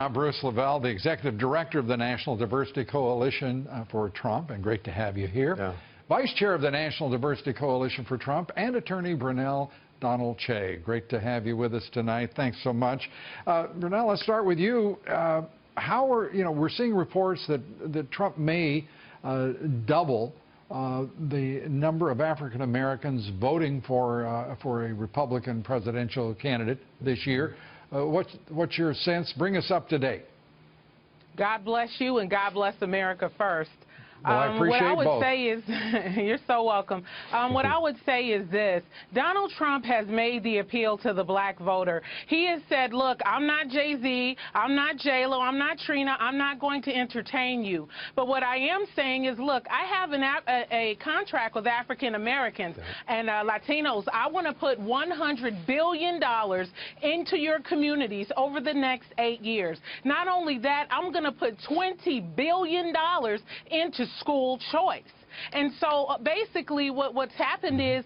I'm Bruce Levell, the Executive Director of the National Diversity Coalition for Trump, and great to have you here. Yeah. Vice Chair of the National Diversity Coalition for Trump and Attorney Brunell, Donald-Kyei. Great to have you with us tonight. Thanks so much. Brunell, let's start with you. We're seeing reports that Trump may double the number of African Americans voting for a Republican presidential candidate this year. What's your sense? Bring us up to date. God bless you, and God bless America first. Well, I appreciate what I would both. say is, you're so welcome. What I would say is this: Donald Trump has made the appeal to the black voter. He has said, look, I'm not Jay-Z, I'm not J-Lo, I'm not Trina, I'm not going to entertain you. But what I am saying is, look, I have a contract with African Americans and Latinos. I want to put $100 billion into your communities over the next 8 years. Not only that, I'm going to put $20 billion into school choice. And so basically what's happened is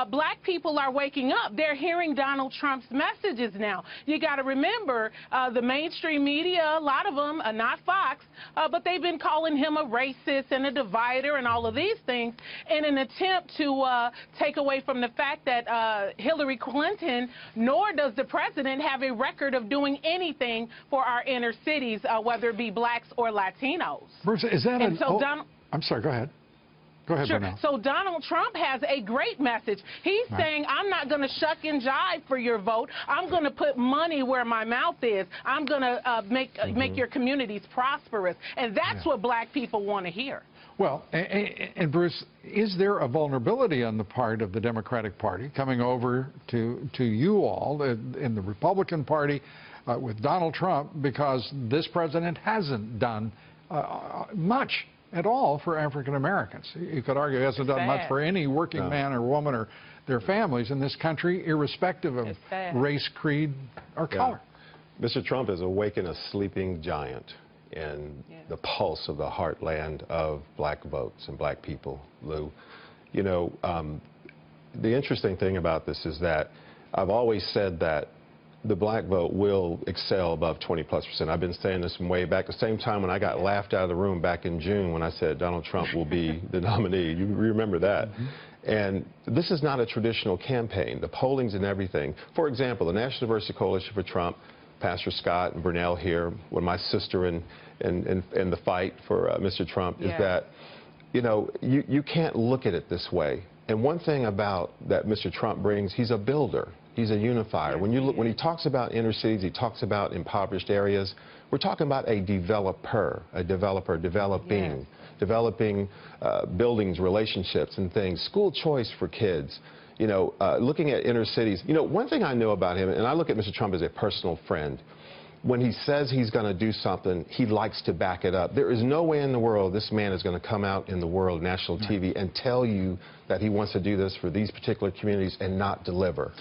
black people are waking up. They're hearing Donald Trump's messages now. You got to remember the mainstream media, a lot of them are not Fox, but they've been calling him a racist and a divider and all of these things in an attempt to take away from the fact that Hillary Clinton nor does the president have a record of doing anything for our inner cities, whether it be blacks or Latinos. Bruce, is that I'm sorry, go ahead. Go ahead, sure. Brunell. So Donald Trump has a great message. He's saying, I'm not going to shuck and jive for your vote. I'm going to put money where my mouth is. I'm going to make your communities prosperous. And that's what black people want to hear. Well, and Bruce, is there a vulnerability on the part of the Democratic Party coming over to you all in the Republican Party with Donald Trump, because this president hasn't done much at all for African Americans? You could argue he hasn't done much for any working man or woman or their families in this country, irrespective of race, creed, or color. Mr. Trump has awakened a sleeping giant in the pulse of the heartland of black votes and black people, Lou. You know, the interesting thing about this is that I've always said that the black vote will excel above 20+%. I've been saying this from way back, the same time when I got laughed out of the room back in June when I said Donald Trump will be the nominee. You remember that. And this is not a traditional campaign. The polling's and everything. For example, the National Diversity Coalition for Trump, Pastor Scott and Brunell here, with my sister in the fight for Mr. Trump, is that, you know, you can't look at it this way. And one thing about that Mr. Trump brings, he's a builder. He's a unifier. When he talks about inner cities, he talks about impoverished areas. We're talking about a developer, developing buildings, relationships, and things. School choice for kids. You know, looking at inner cities. You know, one thing I know about him, and I look at Mr. Trump as a personal friend. When he says he's going to do something, he likes to back it up. There is no way in the world this man is going to come out in the world, national TV, and tell you that he wants to do this for these particular communities and not deliver.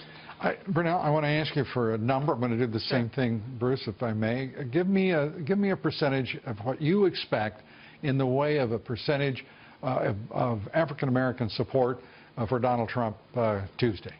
Brunell, I want to ask you for a number. I'm going to do the same thing, Bruce, if I may. Give me a percentage of what you expect in the way of a percentage of African American support for Donald Trump Tuesday.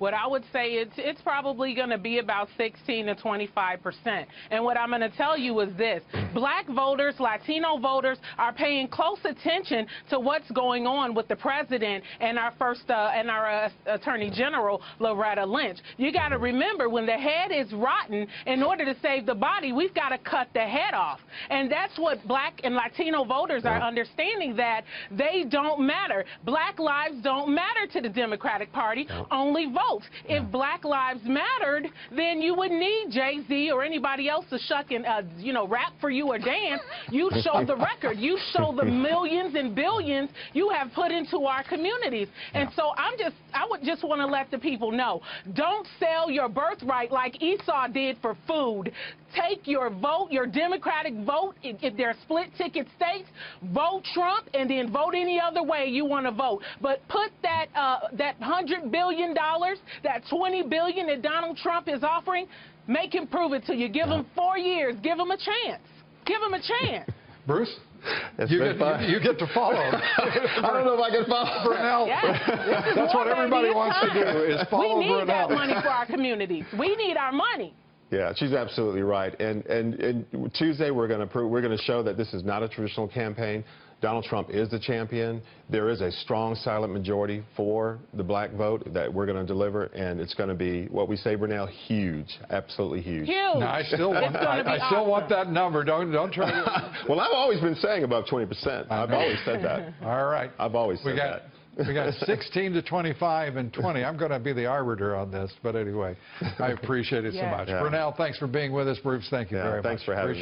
What I would say it's probably going to be about 16 to 25%. And what I'm going to tell you is this: black voters, Latino voters are paying close attention to what's going on with the president and our Attorney General, Loretta Lynch. You got to remember, when the head is rotten, in order to save the body, we've got to cut the head off. And that's what black and Latino voters are understanding, that they don't matter. Black lives don't matter to the Democratic Party, only vote. If black lives mattered, then you wouldn't need Jay-Z or anybody else to shuck and, rap for you or dance. You show the record. You show the millions and billions you have put into our communities. And so I would just want to let the people know, don't sell your birthright like Esau did for food. Take your vote, your Democratic vote. If they're split ticket states, vote Trump and then vote any other way you want to vote. But put that $100 billion, that $20 billion that Donald Trump is offering, make him prove it to you. Give him 4 years. Give him a chance. Give him a chance. Bruce? You get to follow. I don't know if I can follow Brunell. That's what everybody wants to do, is follow Brunell. We need that money for our communities. We need our money. Yeah, she's absolutely right. And Tuesday we're going to show that this is not a traditional campaign. Donald Trump is the champion. There is a strong silent majority for the black vote that we're going to deliver, and it's going to be what we say, Brunell, huge, absolutely huge. Huge. No, I still want that number. Don't try to. Well, I've always been saying above 20%. I've always said that. All right. I've always said that. We got 16 to 25 and 20. I'm going to be the arbiter on this, but anyway, I appreciate it so much. Yeah. Brunell, thanks for being with us. Bruce, thank you very much. Thanks for having me.